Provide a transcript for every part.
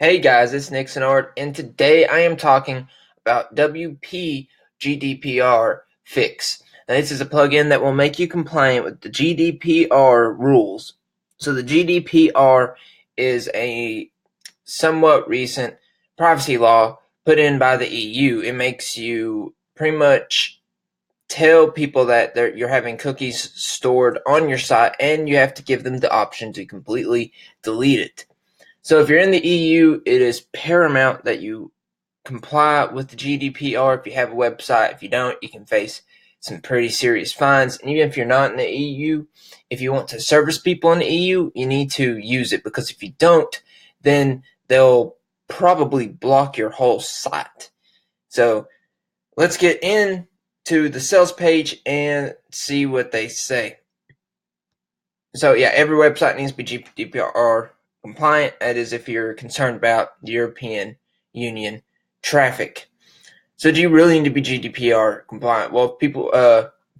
Hey guys, it's Nick Sinard, and today I am talking about WP GDPR Fix. Now, this is a plugin that will make you compliant with the GDPR rules. So the GDPR is a somewhat recent privacy law put in by the EU. It makes you pretty much tell people that you're having cookies stored on your site, and you have to give them the option to completely delete it. So if you're in the EU, it is paramount that you comply with the GDPR if you have a website. If you don't, you can face some pretty serious fines. And even if you're not in the EU, if you want to service people in the EU, you need to use it, because if you don't, then they'll probably block your whole site. So let's get into the sales page and see what they say. So yeah, every website needs to be GDPR compliant. That is, if you're concerned about the European Union traffic. So do you really need to be GDPR compliant? Well,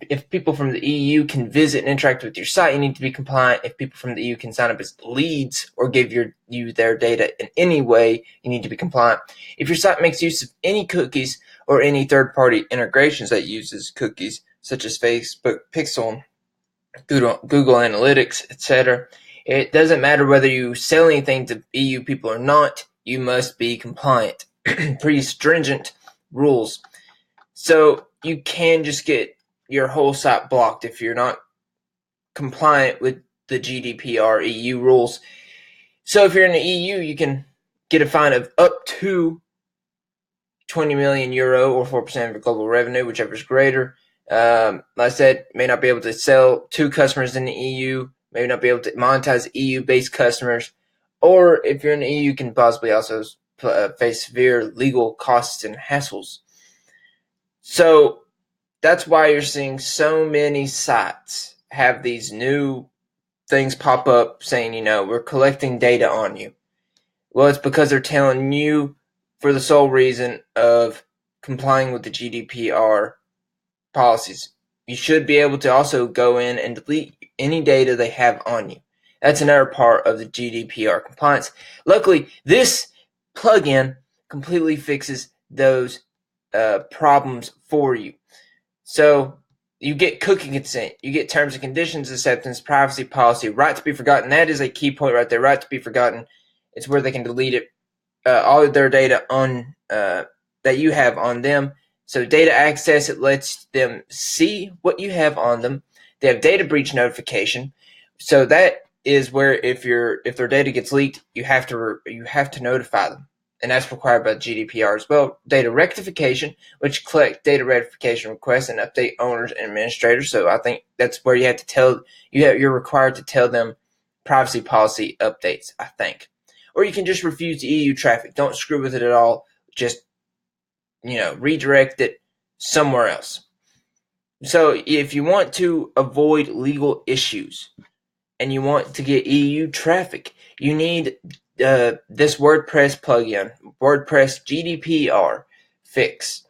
if people from the EU can visit and interact with your site, you need to be compliant. If people from the EU can sign up as leads or give you their data in any way, you need to be compliant. If your site makes use of any cookies or any third-party integrations that uses cookies, such as Facebook Pixel, Google Analytics, etc., it doesn't matter whether you sell anything to EU people or not, you must be compliant. Pretty stringent rules. So you can just get your whole site blocked if you're not compliant with the GDPR EU rules. So if you're in the EU, you can get a fine of up to 20 million euro or 4% of your global revenue, whichever is greater. Like I said, may not be able to sell to customers in the EU, may not be able to monetize EU-based customers, or if you're in the EU, you can possibly also face severe legal costs and hassles. So that's why you're seeing so many sites have these new things pop up saying, we're collecting data on you. Well, it's because they're telling you for the sole reason of complying with the GDPR policies. You should be able to also go in and delete any data they have on you. That's another part of the GDPR compliance. Luckily, this plugin completely fixes those problems for you. So you get cookie consent, you get terms and conditions acceptance, privacy policy, right to be forgotten. That is a key point right there. Right to be forgotten. It's where they can delete it, all of their data on that you have on them. So data access, it lets them see what you have on them. They have data breach notification. So that is where if their data gets leaked, you have to notify them, and that's required by GDPR as well. Data rectification, which collect data rectification requests and update owners and administrators. So I think that's where you're required to tell them privacy policy updates, I think. Or you can just refuse the EU traffic. Don't screw with it at all. Just redirect it somewhere else. So if you want to avoid legal issues and you want to get EU traffic, you need this WordPress plugin, WordPress GDPR Fix.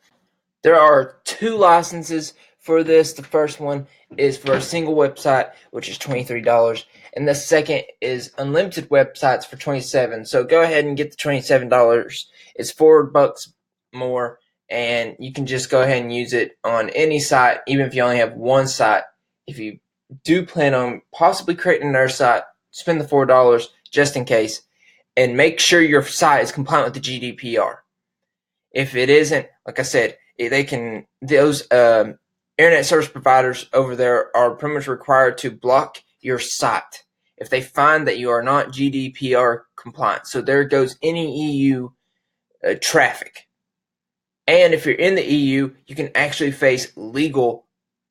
There are 2 licenses for this. The first one is for a single website, which is $23, and the second is unlimited websites for $27. So go ahead and get the $27. It's $4 more, and you can just go ahead and use it on any site, even if you only have one site. If you do plan on possibly creating another site, spend the $4 just in case, and make sure your site is compliant with the GDPR. If it isn't, like I said, those internet service providers over there are pretty much required to block your site if they find that you are not GDPR compliant. So there goes any EU traffic. And if you're in the EU, you can actually face legal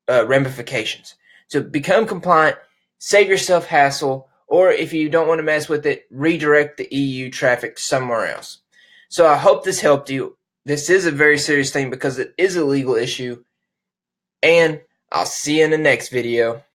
ramifications. So become compliant, save yourself hassle, or if you don't want to mess with it, redirect the EU traffic somewhere else. So I hope this helped you. This is a very serious thing because it is a legal issue, and I'll see you in the next video.